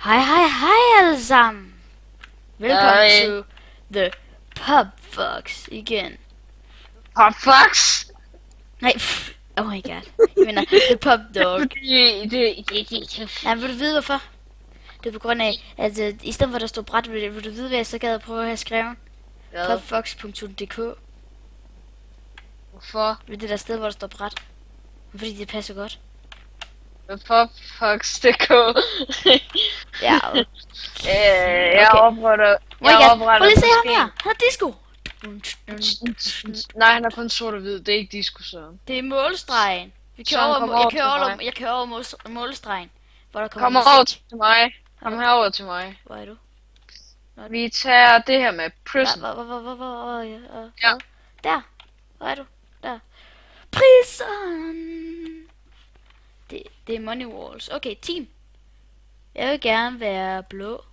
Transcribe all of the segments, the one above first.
Hej alle sammen. Velkommen Hej. til The Pubfucks igen. Pubfucks? Nej, oh my god. Jeg mener, The Pub Dog. Nej, vil du vide hvorfor? Det er på grund af, at i stedet for at der står bræt, vil du vide, hvad jeg så gad at prøve at have skrevet? Ja. Pubfucks.dk. Hvorfor? Ved det der sted, hvor der står bræt. Fordi det passer godt. Pubfucks.dk. Ja, Jeg opretter... oh my god, prøv lige at se ham her. Han har disco. Nej, han er kun sort og hvid. Det er ikke disco, Søren. Det er målstregen. Søren, kom over til mig. Jeg kører over målstregen. Hvor der Kom kommer over til mig. Kom herover til mig. Hvor er du? Vi tager det her med prison. Hvor? Ja. Der. Hvor er du? Der. Prison. Det er Money Walls. Okay, team. Jeg vil gerne være blå.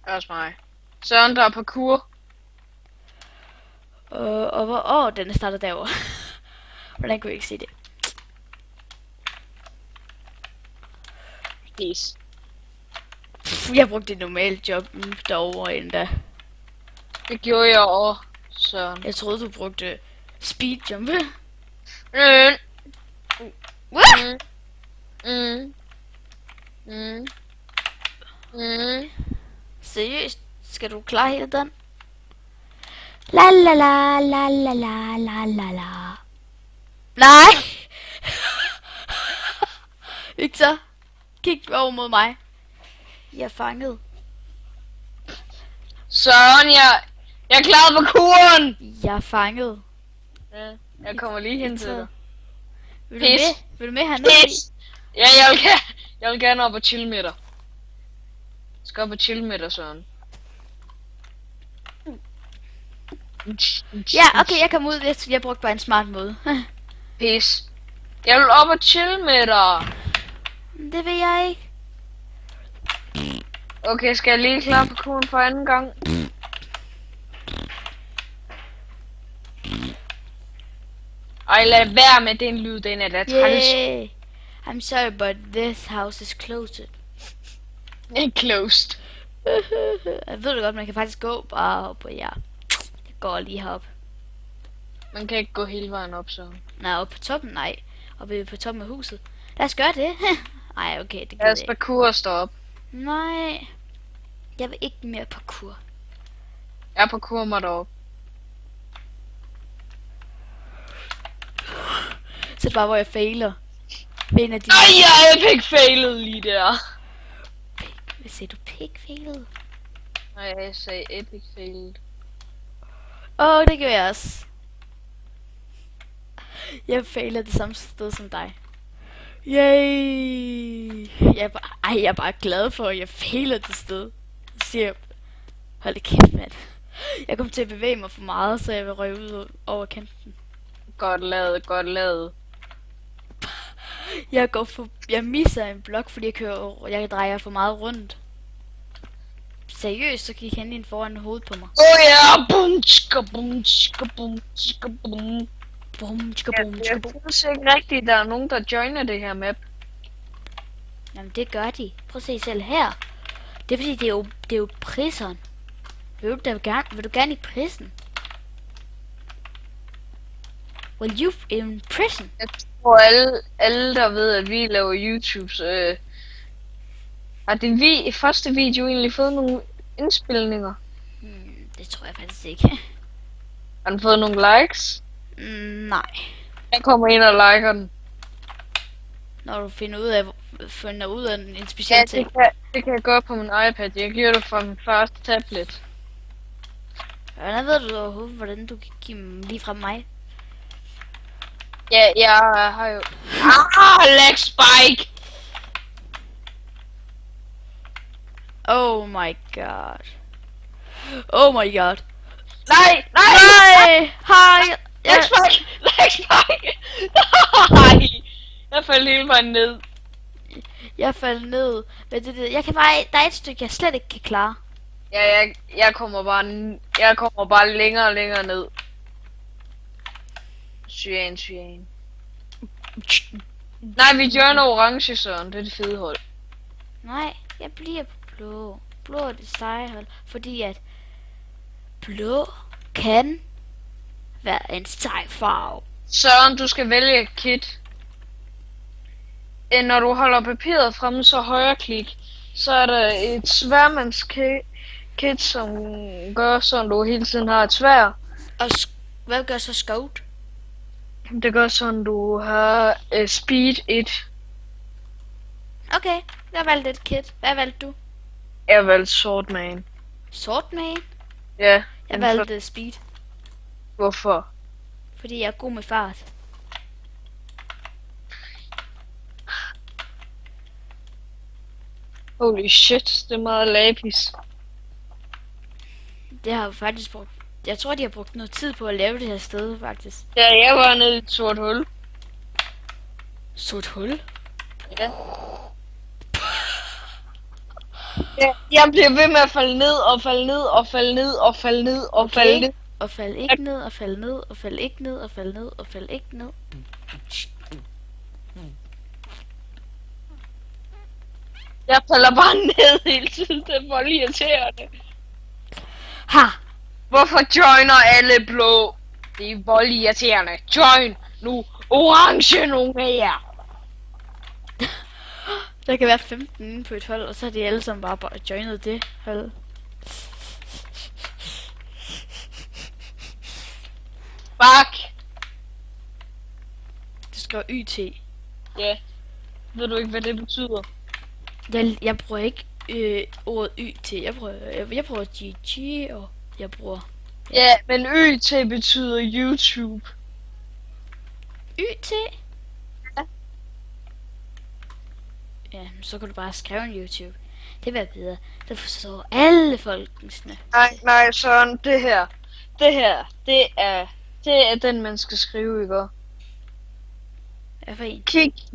Også mig. Søren, der er parkour. Og hvor? Den starter derovre. Hvordan kunne jeg ikke se det? Yes. Jeg brugte et normalt job derovre endda. Det gjorde jeg også, Søren. Jeg troede du brugte speedjump. Mm. What? Seriøst? Skal du klare hele den? La la la la la la la la la. Nej! Victor, kig over mod mig. Jeg er fanget. Søren, jeg klarede parkouren! Jeg er fanget. Ja, jeg kommer lige hen til dig. Vil du Pis. med? Vil du med hernede? Pis! Ja, jeg vil gerne op og chill med dig. Jeg skal op og chill med dig, Søren. Ja, okay, jeg kom ud. Jeg brugte bare en smart måde. Pis. Jeg vil op og chill med dig. Det vil jeg ikke. Okay, skal jeg lige klare parkouren for anden gang? Ej, lad være med den lyd, den er da træls. Yeah. I'm sorry, but this house is closed. Closed. Jeg ved det godt, man kan faktisk gå bare op, og ja. Jeg går lige herop. Man kan ikke gå hele vejen op, så. Nej, oppe på toppen, nej. Oppe på toppen af huset. Lad os gøre det. Ej, okay, det gider Lad os jeg ikke. parkour stå op. Nej. Jeg vil ikke mere parkour. Jeg parkour mig derop. Så det bare, hvor jeg fejler. Ved en af de... Ej, jeg epic failed lige der. Hvad siger du? Pig failed? Nej, jeg sagde epic failed. Det gør jeg også. Jeg fejler det samme sted som dig. Yay! Jeg er bare glad for, at jeg fejler det sted. Jeg siger, hold da kæft, mand. Jeg kom til at bevæge mig for meget, så jeg vil røge ud over kanten. Godt lavet, godt lavet. Jeg misser en blok, fordi jeg drejer for meget rundt. Seriøst, så gik han ind foran hovedet på mig. Ja, bum, tska, bum, tska, bum, tska, bum. Bum, tjaka, bum, tjaka, Jeg bum. synes ikke rigtigt, der er nogen, der joiner det her map. Jamen det gør de. Prøv at se selv her. Det er fordi, det er jo prison. Vil du gerne i prison? Will you in prison? Jeg tror alle der ved, at vi laver YouTubes, har din første video egentlig fået nogle indspilninger? Det tror jeg faktisk ikke. Har den fået nogle likes? Nej. Jeg kommer ind og liker den. Når du finder ud af en speciel Ja, ting. det kan jeg gøre på min iPad. Jeg gjorde det fra min første tablet. Hvordan ved du overhovedet, hvordan du kan give dem lige fra mig? Ja, jeg har jo... leg spike! Oh my god. Oh my god. Nej! Hej! Leg spike! Leg spike! Nej! Jeg faldt hele vejen ned. Jeg faldt ned. Jeg kan bare... Der er et stykke, jeg slet ikke kan klare. Ja, jeg kommer bare længere og længere ned. Cyan. Nej, vi joiner orange, Søren. Det er det fede hold. Nej. Jeg bliver på blå. Blå er det seje hold, fordi at blå kan være en sej farve. Søren, du skal vælge et kit. Når du holder papiret fremme, så højreklik. Så er der et sværmandskit, som gør sådan, du hele tiden har et sværd. Og hvad gør så Scout? Det gør sådan, du har speed 1. Okay, jeg valgte et kit. Hvad valgte du? Jeg valgte Swordman. Swordman? Ja. Jeg valgte speed. Hvorfor? Fordi jeg er god med fart. Holy shit, det er meget lapis. Det har jeg faktisk brugt. Jeg tror, de har brugt noget tid på at lave det her sted, faktisk. Ja, jeg var nede i et sort hul. Sort hul? Ja. Ja, jeg bliver ved med at falde ned og falde ned og falde ned og falde ned og falde ned. Og falde ikke ned, og falde ned, og falde ikke ned, og falde ned, og falde ikke ned. Jeg falder bare ned hele tiden, det er vold irriterende. Ha! Hvorfor joiner alle blå? Det er vold irriterende. Join nu orange nogle af jer. Der kan være 15 inde på et hold, og så er de alle sammen bare joinet det hold. Fuck. Det skriver YT. Ja. Ved du ikke, hvad det betyder? Jeg bruger ikke ordet YT. Jeg bruger GG, og jeg bruger... Ja, men YT betyder YouTube. YT? Ja, så kan du bare skrive en YouTube. Det vil bedre. Så forstår alle folkensne. Nej, Søren, det her, det er den, man skal skrive, ikke? Hvad for en?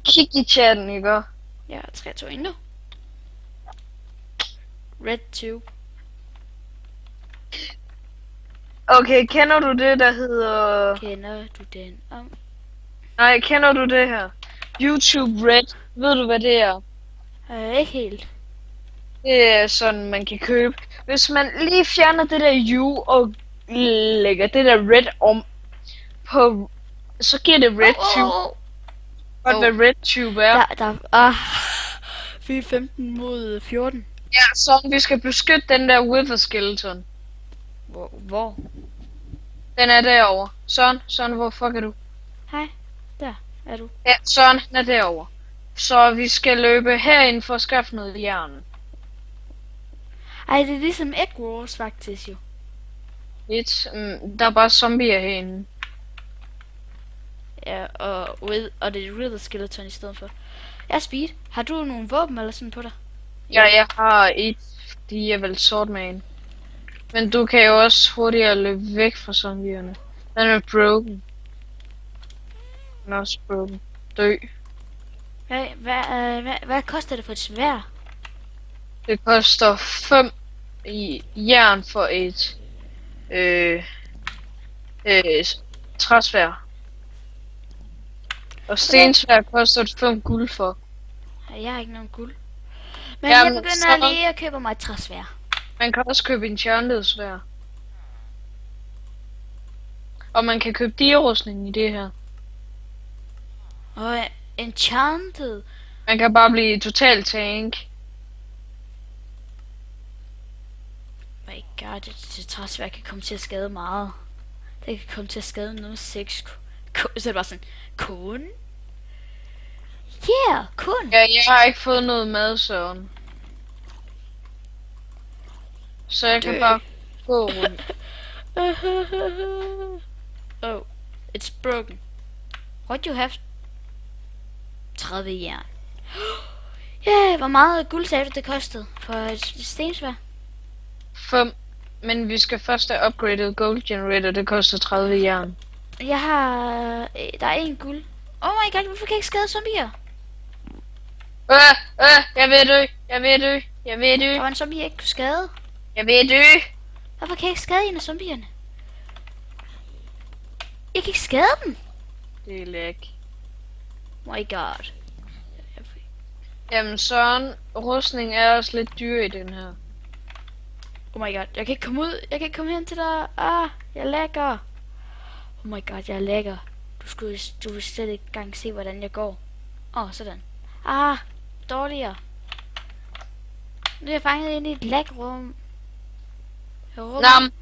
Kig i chatten, ikke? Ja, 3, 2, 1 nu. Red 2. Okay, kender du det, der hedder... Kender du den om? Nej, kender du det her? YouTube Red. Ved du, hvad det er? Ikke helt. Det er sådan, man kan købe. Hvis man lige fjerner det der U og lægger det der Red om på... Så giver det Red Tube. Hvad Red Tube er. Vi er 15 mod 14. Ja, så vi skal beskytte den der Wither Skeleton. Hvor? Den er derovre. Søren, hvor fuck er du? Hej, der er du. Ja, Søren, den er derovre. Så vi skal løbe herind for at skaffe noget jern. Ej, det er ligesom Egg Wars faktisk jo. Der er bare zombier herinde. Ja, og det er Wither Skeleton i stedet for. Jeg er speed. Har du nogle våben eller sådan på dig? Ja, jeg har et, fordi jeg vil Swordman. Men du kan jo også hurtigere løbe væk fra zombierne. Den er broken. Den er også broken. Dø. Hvad koster det for et sværd? Det koster 5 jern for et træsværd. Og stensværd koster 5 guld for. Jeg har ikke nogen guld. Men Jamen, jeg begynder lige at købe mig et træsværd. Man kan også købe enchanted sværd. Og man kan købe dirrustning i det her. Og enchanted. Man kan bare blive total tank. My god, det træsværd kan komme til at skade meget. Det kan komme til at skade noget 6. Så er det bare sådan, kun? Yeah, kun. Ja, jeg har ikke fået noget mad, Søren. Så jeg kan bare gå rundt. Oh, it's broken. What you have? 30 jern. Ja, hvor meget guld sagde du, det kostede for et stensværd? 5. Men vi skal først have upgraded gold generator, det koster 30 jern. Jeg har... Der er 1 guld. Oh my god, hvorfor kan jeg ikke skade zombier? Jeg vil dø. Jeg vil dø. Der var en zombie, jeg ikke kunne skade. Jeg vil dø. Hvorfor kan jeg ikke skade en af zombierne? Jeg kan ikke skade dem. Det er læk. My god. Jamen Søren, rustning er også lidt dyr i den her. Oh my god, jeg kan ikke komme ud. Jeg kan ikke komme hen til dig. Ah, jeg lægger. Oh my god, jeg lægger. Du vil slet ikke engang se, hvordan jeg går. Sådan. Ah, dårligere. Nu er jeg fanget ind i et lagrum. Nam!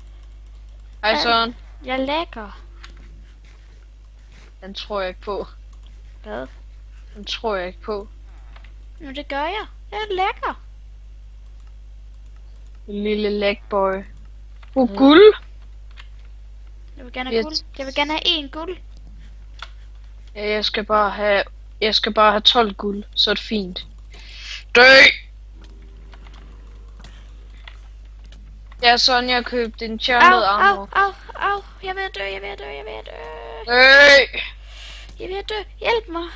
Hej Søren. Jeg lægger. Den tror jeg ikke på. Hvad? Den tror jeg ikke på. Nu det gør jeg. Jeg lægger. En lille lagboy. Guld! Jeg vil gerne have guld. Jeg vil gerne have 1 guld. Ja, jeg skal bare have 12 guld, så er det fint. Dø! Ja, Sonja har købt en enchanted armor. Au. Jeg er ved at dø. Dø! Jeg er ved at dø. Hjælp mig.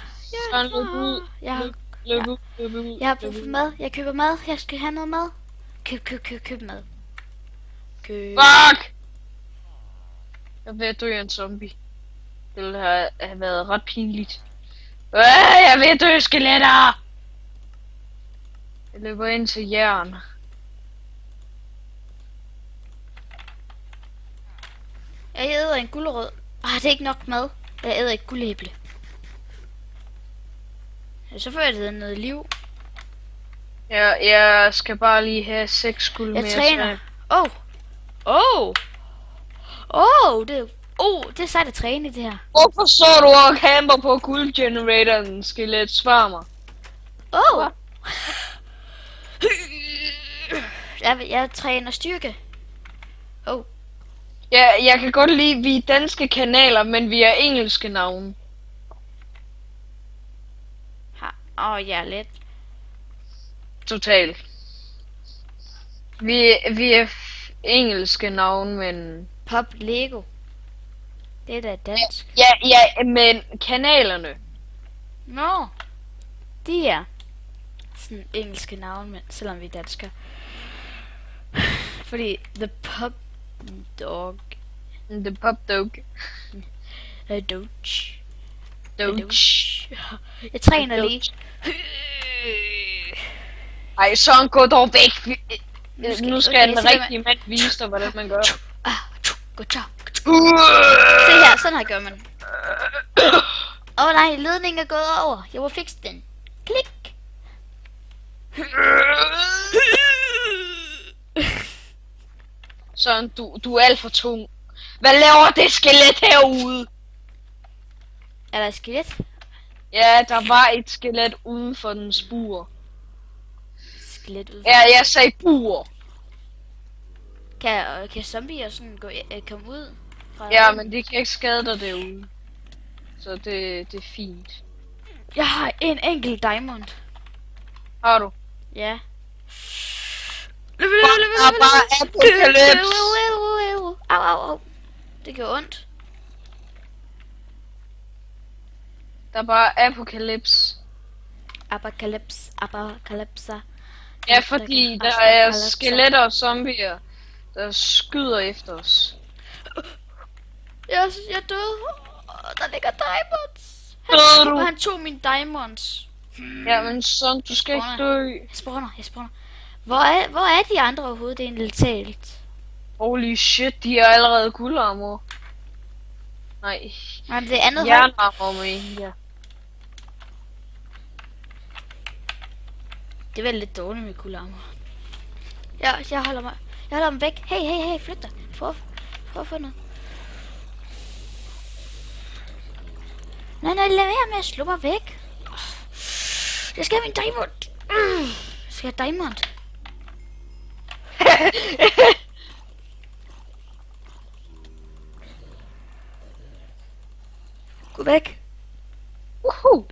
Søren, løb ud. Løb ud. Jeg har brug for mad. Jeg køber mad. Jeg skal have noget mad. Køb mad. Fuck! Jeg er ved at dø af en zombie. Det ville have været ret pinligt. Jeg er ved at dø af skeletter! Jeg løber ind til jern. Jeg æder en gulerod. Det er ikke nok mad. Jeg æder et guldæble. Så får jeg noget liv. Jeg skal bare lige have 6 guld mere. Jeg træner. Det er sejt at træne i det her. Hvorfor så du og camper på guldgeneratoren, skelet? Svar mig. Jeg træner styrke. Ja, jeg kan godt lide, at vi er danske kanaler, men vi er engelske navne. Ja, lidt. Totalt. Vi er engelske navne, men... Pop Lego. Det er da dansk. Ja, men kanalerne. Nå. De er sådan engelske navne, men selvom vi er danskere. Fordi The Pop Dog. The Pop Dog. Doge. Doge. Jeg træner lige. Ej, så gå dog væk. Nu skal den rigtige mand vise dig, hvordan man gør. Godt job. Se her, sådan her gør man. Nej, ledningen er gået over. Jeg må fikse den. Klik. Sådan, du er alt for tung. Hvad laver det skelet herude? Er der et skelet? Ja, der var et skelet uden for den spur. Skelet ude. Ja, jeg sagde bur. Kan zombier sådan komme ud fra? Ja, men det kan ikke skade dig derude. Så det er fint. Jeg har en enkelt diamond. Har du? Ja. Der er bare apocalypse. Au. Det gør ondt. Der er bare apocalypse. Apocalypse. Ja, fordi der er skeletter og zombier, der skyder efter os. Jeg døde. Der ligger diamonds. Han tog mine diamonds. Ja, men sådan, du skal ikke dø. Jeg spawner. Hvor er de andre overhovedet? Det er egentlig talt. Holy shit, de er allerede guldarmor. Nej. Nej, det er andet hold. Jernarmor med ja. Det er vel lidt dårligt med guldarmor. Ja, jeg holder dem væk. Hey, flyt dig. Prøv at få noget. Nej, lad være med at slå mig væk. Jeg skal have min diamond. Jeg skal have diamond. Gå væk. Woohoo!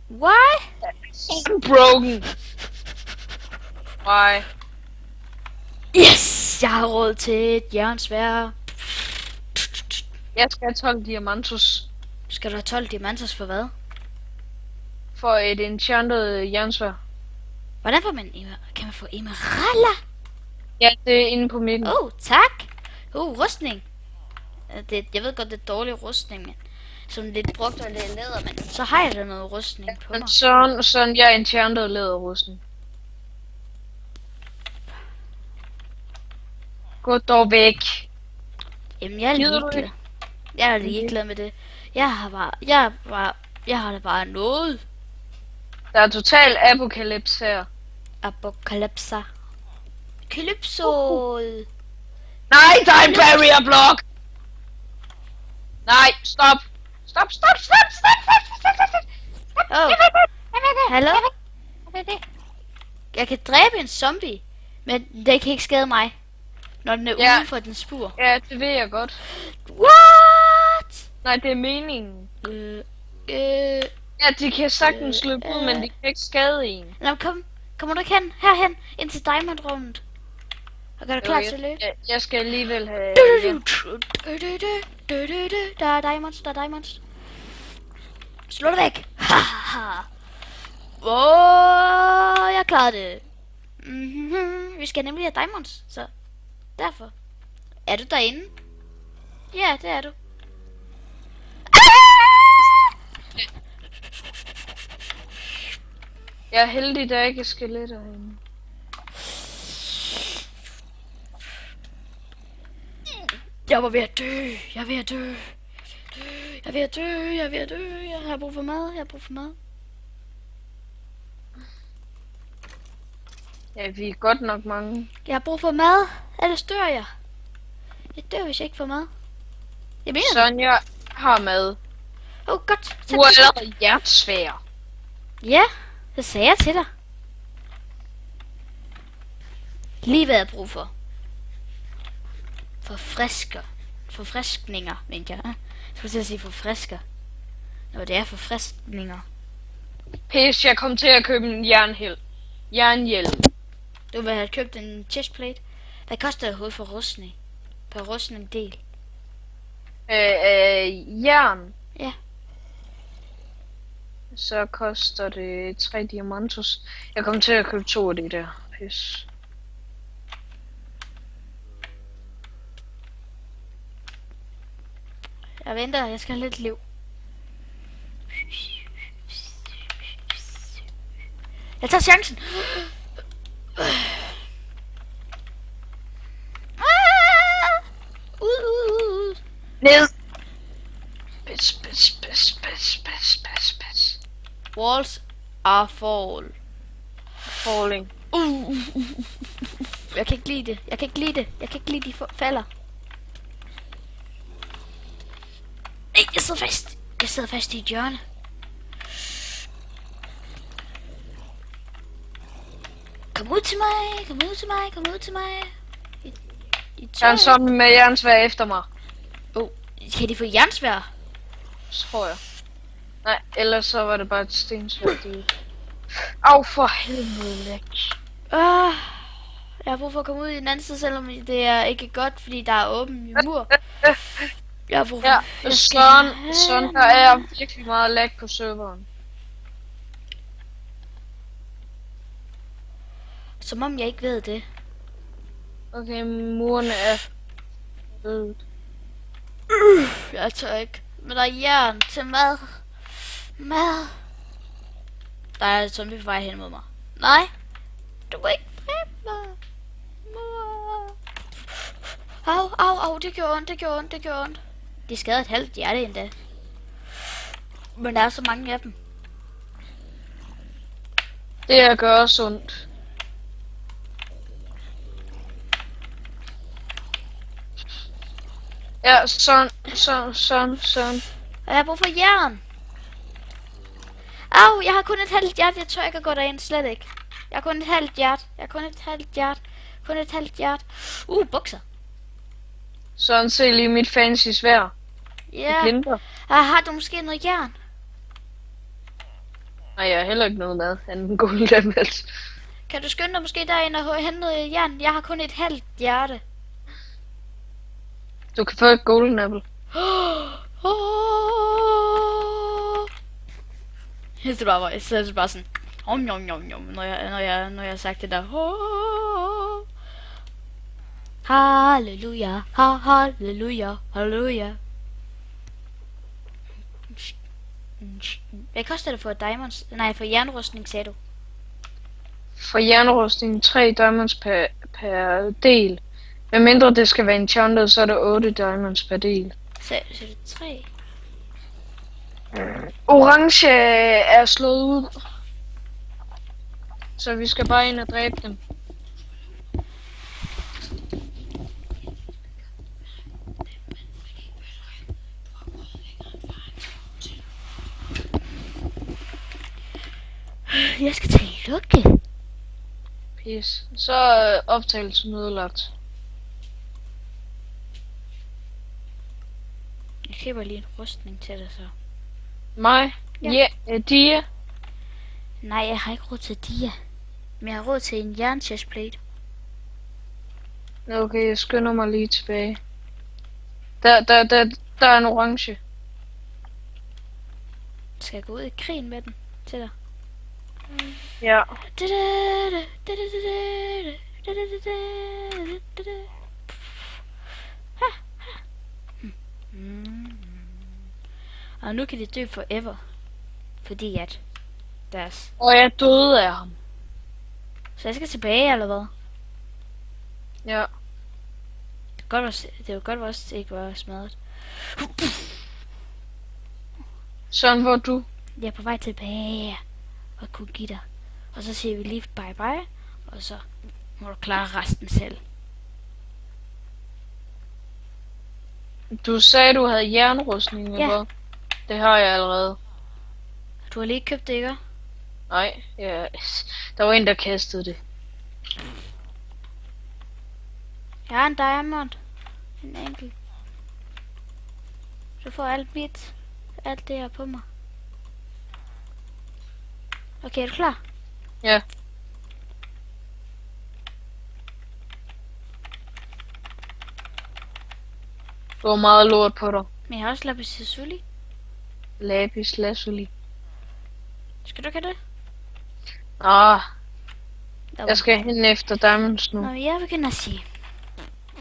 Why? I'm broken. Why? Yes! Jeg har råd til et jernsværd. Jeg skal have 12 diamantus. Skal du have 12 diamantus for hvad? For et enchanted jernsværd. Hvordan får man kan man få emeralder? Ja, det er inde på midten. Tak. Rustning. Jeg ved godt, det er dårlig rustning, men sådan lidt brugt og lidt læder, men så har jeg da noget rustning på mig. Sådan, jeg enchanted læderrustning. Gå dog væk. Jamen, jeg er Gider du ligeglad. ikke? Jeg er ligeglad med det. Jeg har da bare noget. Der er total apokalypse her. Apokalypsa. Calypso. Nej, der er en barrier block! Nej, stop! Stop! Oh. Hallo? Jeg kan dræbe en zombie, men det kan ikke skade mig, når den er uden for den spur. Ja, det ved jeg godt. What? Nej, det er meningen. Ja, de kan sagtens løbe ud, men de kan ikke skade en. Nå, kommer du ikke herhen, ind til diamondrummet? Og gør du klar til at løbe? Jeg skal alligevel have... Der er diamonds. Slå det væk! Jeg klarede det. Vi skal nemlig have diamonds, så derfor. Er du derinde? Ja, det er du. Jeg er heldig, der ikke er skeletter herinde. Jeg var ved at dø. Jeg har brug for mad. Ja, vi er godt nok mange. Jeg har brug for mad. Ellers dør jeg. Jeg dør, hvis jeg ikke får mad. Jeg mener det. Sonja har mad. Godt. Du er allerede hjertesvær. Ja, det sagde jeg til dig. Lige hvad jeg har brug for. Forfriskninger, mente jeg. Jeg skulle til at sige forfrisker. Nå, det er forfriskninger. Pis, jeg kom til at købe en jernhjelm. Du vil have købt en chestplate. Hvad koster det overhovedet for rustning? Per rustning del. Jern. Ja. Så koster det 3 diamantos. Jeg kom til at købe 2 af de der. Pis. Jeg venter, jeg skal have lidt liv. Jeg tager chancen. Ud. Ned. Pis. Walls are Falling. Jeg kan ikke lide det. De falder. Nej, jeg sidder fast i et hjørne. Kom ud til mig. Der er en zombie med jernsvær efter mig. Kan de få jernsvær? Tror jeg. Nej, ellers så var det bare et stensvær. Au, for helvede læk. Jeg har brug for at komme ud i den anden side, selvom det er ikke godt, fordi der er åben mur. Jeg har brug for... Ja, sådan der er virkelig meget lag på serveren. Som om jeg ikke ved det. Okay, murene er... Jeg tør ikke. Men der er jern til mad. Der er en zombie på vej hen mod mig. Nej. Du må ikke dræbe mig. Au, det gjorde ondt. De skader et halvt hjerte endda. Men der er så mange af dem. Det her gør også ondt. Ja, sådan. Og jeg har brug for jern. Au, jeg har kun et halvt hjerte. Jeg tør ikke at gå derind, slet ikke. Jeg har kun et halvt hjerte. Bukser. Sådan, se lige mit fancy sværd. Ja. Glimter. Har du måske noget jern? Nej, jeg har heller ikke noget mad. Han er god level. Kan du skynde dig måske derind og hente noget jern? Jeg har kun et halvt hjerte. Du kan få et golden apple. Jeg sidder bare sådan. Når jeg har sagt det der. Halleluja. Hvad koster det for diamonds? Nej, for jernrustning, sagde du. For jernrustning 3 diamonds per del. Med mindre det skal være enchanted, så er der 8 diamonds per del. Så det 3. Orange er slået ud. Så vi skal bare ind og dræbe dem. Jeg skal til at lukke. Pis. Så er optagelsen udlagt. Jeg køber lige en rustning til dig så. Mig? Ja. Ja, Dia. Nej, jeg har ikke råd til dia. Men jeg har råd til en jernchestplate. Okay, jeg skynder mig lige tilbage. Der er en orange. Skal jeg gå ud i krigen med den til dig? Ja. Og nu kan de dø forever. Fordi at deres... Og jeg døde af ham. Så jeg skal tilbage, eller hvad? Ja. Det var godt, at det ikke var smadret. Sådan, hvor er du? Jeg er på vej tilbage og kunne give dig. Og så siger vi lige bye bye, og så må du klare resten selv. Du sagde, du havde jernrustning, eller Ja. hvad? Det har jeg allerede. Du har lige købt det, ikke? Nej, ja. Der var en, der kastede det. Jeg har en diamond. En enkelt. Du får alt mit. Alt det her på mig. Okay, er du klar? Ja. Du har meget lort på dig. Men jeg har også lapis lazuli. Lapis lazuli. Skal du ikke have det? Ah, Der jeg skal hen efter diamonds nu. Nå, jeg begynder at sige.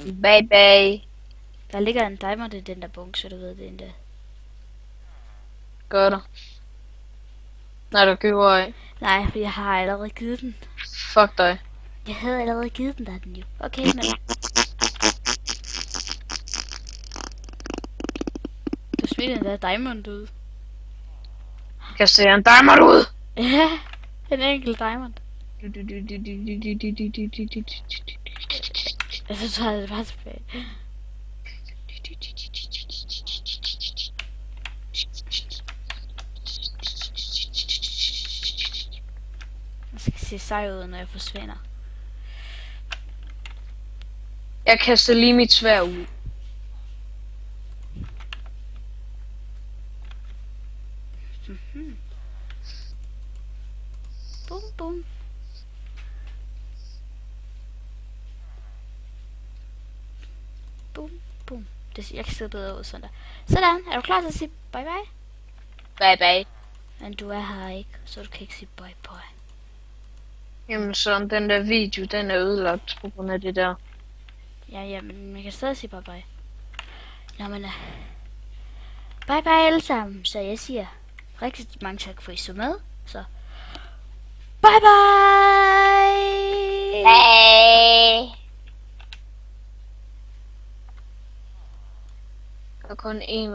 Bye bye. Der ligger en diamond i den der bunke, så du ved det endda. Gør der. Nej, du køber ej. Nej, for jeg har allerede givet den. Fuck dig. Jeg havde allerede givet den, der er den jo. Okay, men... Du smider den der diamond ud. Kan se en diamond ud. Ja, en enkelt diamond. Altså, så tager jeg det bare tilbage. Jeg skal se sej ud, når jeg forsvinder. Jeg kaster lige mit sværd ud. Bum, bum. Bum, bum. Jeg kan se bedre ud sådan der. Sådan, er du klar til at sige bye bye? Bye bye. Men du er her ikke, så du kan ikke sige bye bye. Jamen sådan, den der video, den er ødelagt på grund af det der. Ja, men man kan stadig sige bye bye. Nå, men bye bye alle sammen. Så jeg siger rigtig mange tak for at I så med. Så bye bye! Bye. Der er kun én